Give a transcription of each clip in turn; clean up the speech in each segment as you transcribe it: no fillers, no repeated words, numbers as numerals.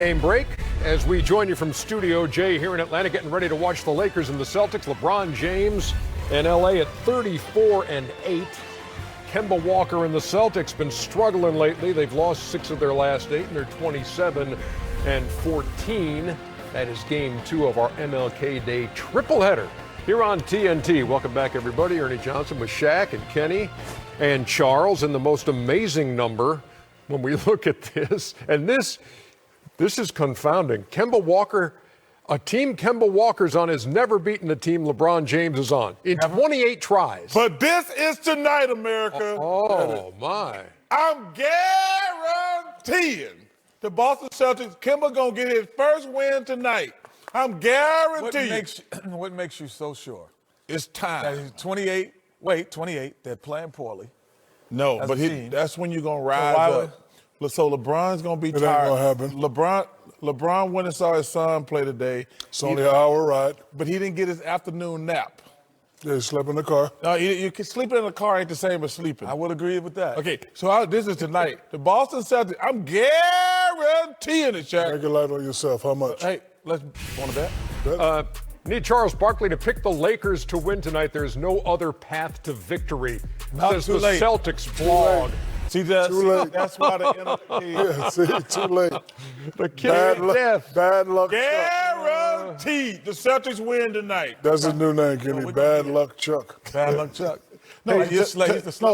Game break as we join you from Studio J here in Atlanta, getting ready to watch the Lakers and the Celtics. LeBron James in LA at 34-8. Kemba Walker and the Celtics been struggling lately. They've lost 6 of their last 8 and they're 27-14. That is game 2 of our MLK Day tripleheader here on TNT. Welcome back, everybody. Ernie Johnson with Shaq and Kenny and Charles. And the most amazing number when we look at this, and this is confounding. Kemba Walker, a team Kemba Walker's on has never beaten a team LeBron James is on in 28 tries. But this is tonight, America. Oh, my. I'm guaranteeing the Boston Celtics, Kemba gonna get his first win tonight. I'm guaranteeing. What makes you so sure? It's time. That he's 28, they're playing poorly. No, but that's when you're gonna rise up. So LeBron's gonna be tired. Ain't gonna happen. LeBron went and saw his son play today. It's only an hour ride. But he didn't get his afternoon nap. Yeah, he slept in the car. No, you can sleep in the car ain't the same as sleeping. I would agree with that. Okay, so this is tonight. The Boston Celtics, I'm guaranteeing it, Shaq. Make it light on yourself. How much? Hey, want to bet? Need Charles Barkley to pick the Lakers to win tonight. There's no other path to victory, says the Celtics blog. See, that's why the Yeah, see, too late. The king of death. Bad luck. Guaranteed the Celtics win tonight. That's his new name, Kenny. Bad luck, Chuck. Bad luck, Chuck. No,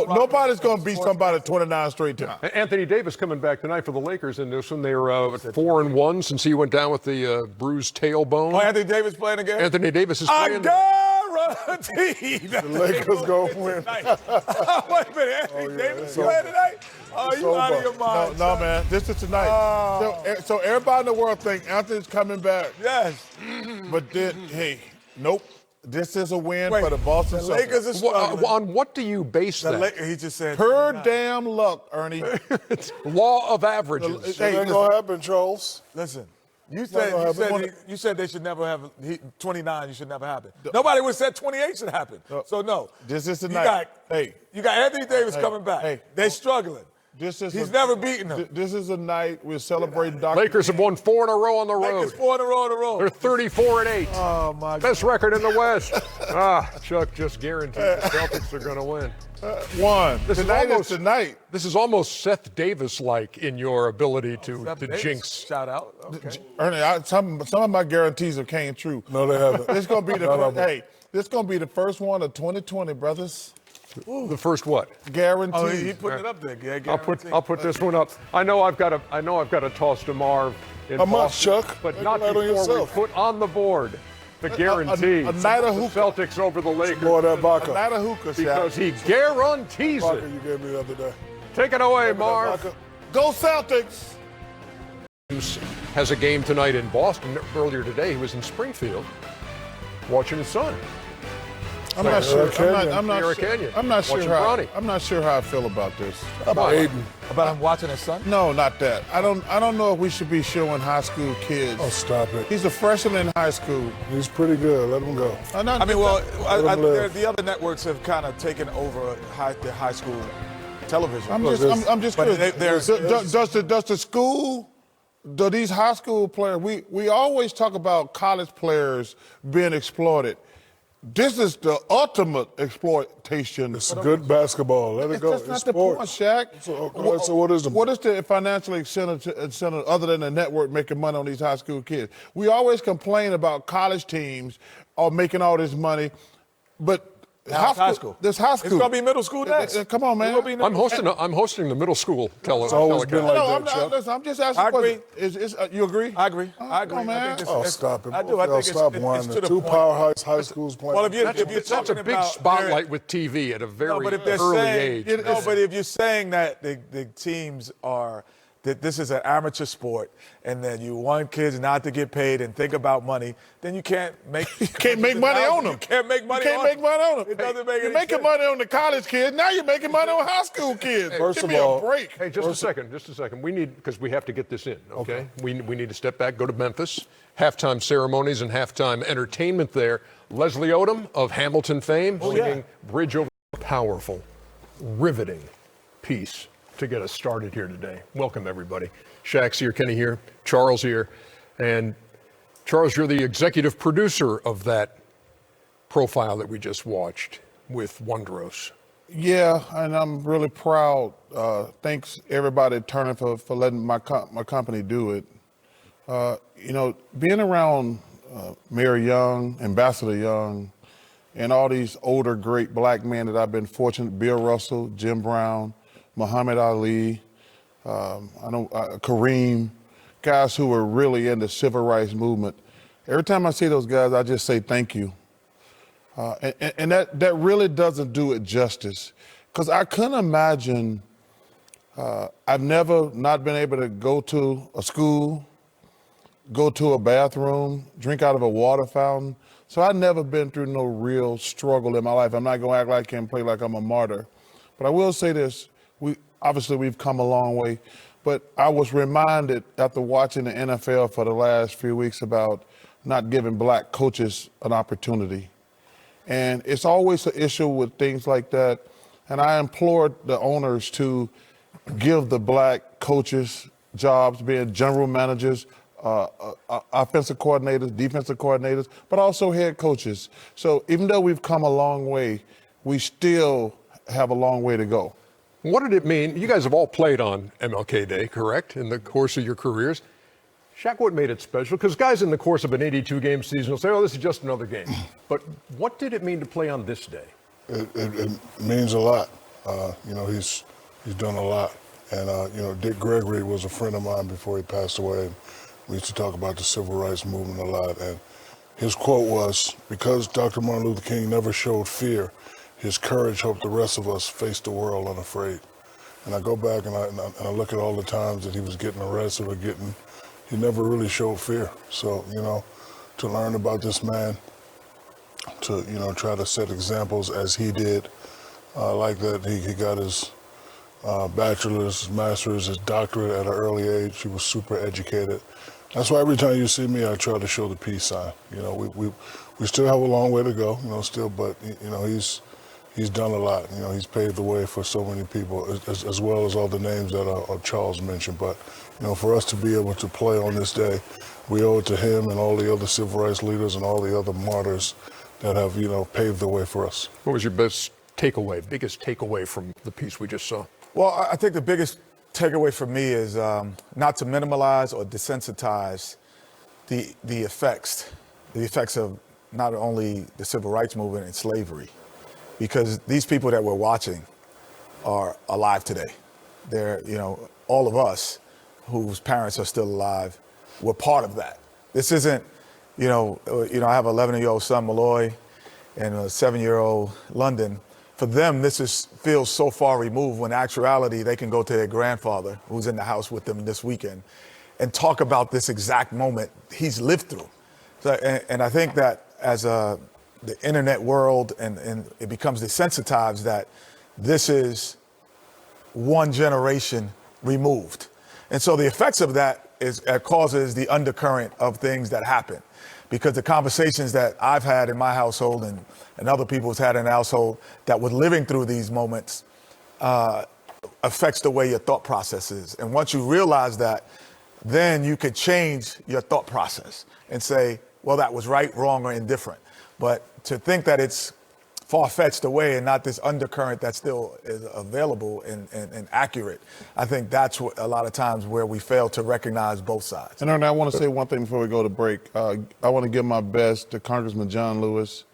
nobody's going to beat somebody 29 straight times. Anthony Davis coming back tonight for the Lakers in this one. They were 4-1 since he went down with the bruised tailbone. Oh, Anthony Davis playing again? Anthony Davis is playing. Guaranteed. The Lakers going to win. Wait a minute, Anthony Davis playing tonight? Oh, you out of your mind. No, man, this is tonight. So everybody in the world think Anthony's coming back. Yes. But then, hey, nope. This is a win for the Boston Celtics. Lakers are struggling. On what do you base that? He just said. Pure damn luck, Ernie. Law of averages. It ain't going to happen, Charles. Listen. You said they should never have 29. You should never happen. Nobody would have said 28 should happen. So no. This is the night. You got Anthony Davis coming back. They're struggling. He's never beaten them. This is a night we're celebrating Dr. Lakers have won 4 in a row on the road. Lakers 4 in a row. They're 34-8. Oh my God. Best record in the West. Chuck just guaranteed the Celtics are going to win. One. Tonight. This is almost Seth Davis-like in your ability to jinx. Shout out. Okay. Ernie, some of my guarantees have came true. No, they haven't. This gonna be this gonna be the first one of 2020, brothers. Ooh. The first what? Guaranteed. Oh, he putting it up there. Yeah, I'll put this one up. I know I've got to toss to Marv in How much, Boston, Chuck? but Make not it light on before we yourself. put on the board the guarantee. A night of hookah. Celtics over the Lakers. More of that A vodka. night of hookah, Because he guarantees Vodka it. you gave me the other day. Take it away, Remember that Marv. vodka? Go Celtics. Has a game tonight in Boston. Earlier today, he was in Springfield watching his son. I'm not sure. I'm not sure how I feel about this. About Aiden. About him watching his son? No, not that. I don't know if we should be showing high school kids. Oh, stop it. He's a freshman in high school. He's pretty good. Let him go. The other networks have kind of taken over the high school television. I'm just curious. Does the school? Do these high school players? We always talk about college players being exploited. This is the ultimate exploitation. It's good basketball. Let it go. That's not the point, Shaq. So what is the What is the financial incentive other than the network making money on these high school kids? We always complain about college teams are making all this money, but high school. This high school. It's gonna be middle school next. Come on, man. I'm hosting the middle school It's always been telecast. like that, Chuck. I'm just asking. I agree. You agree? I agree. Come on, man. Stop it. I do. I think Stop it's whining. to the Two point. powerhouse high schools playing. Well, if you're That's a talking big about spotlight with TV at a very early age. No, but if you're saying that the teams are that this is an amateur sport and then you want kids not to get paid and think about money, then you can't make money on them. You can't make money on them. It doesn't make any You're making sense. money on the college kids. Now you're making money on high school kids. First Give of me all- a break. Hey, just a second. We need, because we have to get this in, okay? We need to step back, go to Memphis. Halftime ceremonies and halftime entertainment there. Leslie Odom of Hamilton fame singing Bridge Over the Powerful, riveting piece. to get us started here today. Welcome, everybody. Shaq's here, Kenny here, Charles here. And Charles, you're the executive producer of that profile that we just watched with Wondros. Yeah, and I'm really proud. Thanks everybody at Turner for letting my company do it. Being around Mayor Young, Ambassador Young, and all these older great black men that I've been fortunate, Bill Russell, Jim Brown, Muhammad Ali, Kareem, guys who were really in the civil rights movement. Every time I see those guys, I just say thank you. And that really doesn't do it justice, because I couldn't imagine, I've never not been able to go to a school, go to a bathroom, drink out of a water fountain. So I've never been through no real struggle in my life. I'm not gonna act like I can play like I'm a martyr. But I will say this, we've come a long way, but I was reminded after watching the NFL for the last few weeks about not giving black coaches an opportunity. And it's always an issue with things like that. And I implored the owners to give the black coaches jobs, being general managers, offensive coordinators, defensive coordinators, but also head coaches. So even though we've come a long way, we still have a long way to go. What did it mean? You guys have all played on MLK Day, correct, in the course of your careers? Shaq, what made it special? Because guys in the course of an 82-game season will say, oh, this is just another game. But what did it mean to play on this day? It means a lot. He's done a lot. And, Dick Gregory was a friend of mine before he passed away. And we used to talk about the civil rights movement a lot. And his quote was, because Dr. Martin Luther King never showed fear, his courage helped the rest of us face the world unafraid. And I go back and I look at all the times that he was getting arrested or he never really showed fear. So, to learn about this man, to, try to set examples as he did, like that he got his bachelor's, his master's, his doctorate at an early age. He was super educated. That's why every time you see me, I try to show the peace sign. We still have a long way to go, still, but, he's done a lot. He's paved the way for so many people, as well as all the names that Charles mentioned. But, for us to be able to play on this day, we owe it to him and all the other civil rights leaders and all the other martyrs that have, paved the way for us. What was your biggest takeaway from the piece we just saw? Well, I think the biggest takeaway for me is not to minimize or desensitize the effects of not only the civil rights movement and slavery, because these people that we're watching are alive today. They're, all of us whose parents are still alive, we're part of that. This isn't, I have an 11-year-old son, Malloy, and a 7-year-old London. For them, feels so far removed, when in actuality, they can go to their grandfather, who's in the house with them this weekend, and talk about this exact moment he's lived through. So, and I think that as the internet world and it becomes desensitized that this is one generation removed. And so the effects of that causes the undercurrent of things that happen, because the conversations that I've had in my household and other people's had in the household that were living through these moments affects the way your thought process is. And once you realize that, then you could change your thought process and say, well, that was right, wrong, or indifferent. But to think that it's far-fetched away and not this undercurrent that still is available and accurate, I think that's what, a lot of times where we fail to recognize both sides. And Ernie, I want to say one thing before we go to break. I want to give my best to Congressman John Lewis,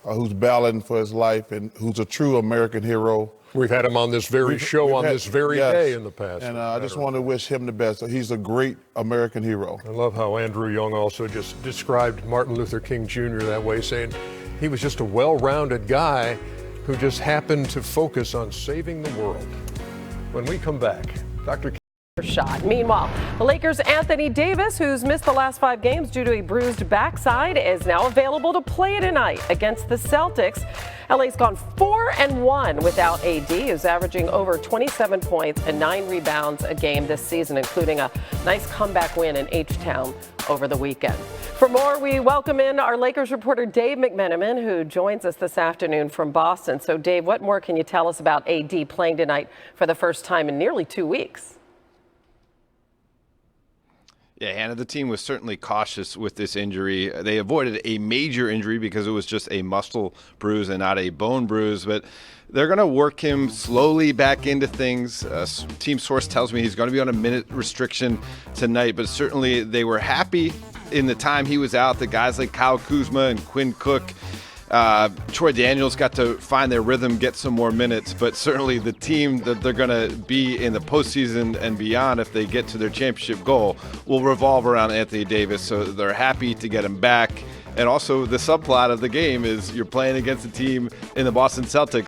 who's battling for his life and who's a true American hero. We've had him on this very show on this very day in the past. And I just want to wish him the best. He's a great American hero. I love how Andrew Young also just described Martin Luther King Jr. that way, saying he was just a well-rounded guy who just happened to focus on saving the world. When we come back, Dr. shot. Meanwhile, the Lakers' Anthony Davis, who's missed the last 5 games due to a bruised backside, is now available to play tonight against the Celtics. LA's gone 4-1 without AD, who's averaging over 27 points and 9 rebounds a game this season, including a nice comeback win in H-Town over the weekend. For more, we welcome in our Lakers reporter Dave McMenamin, who joins us this afternoon from Boston. So, Dave, what more can you tell us about AD playing tonight for the first time in nearly 2 weeks? Yeah, Hannah, the team was certainly cautious with this injury. They avoided a major injury because it was just a muscle bruise and not a bone bruise, but they're going to work him slowly back into things. Team source tells me he's going to be on a minute restriction tonight, but certainly they were happy in the time he was out. The guys like Kyle Kuzma and Quinn Cook, Troy Daniels got to find their rhythm, get some more minutes, but certainly the team that they're going to be in the postseason and beyond, if they get to their championship goal, will revolve around Anthony Davis. So they're happy to get him back. And also the subplot of the game is you're playing against a team in the Boston Celtics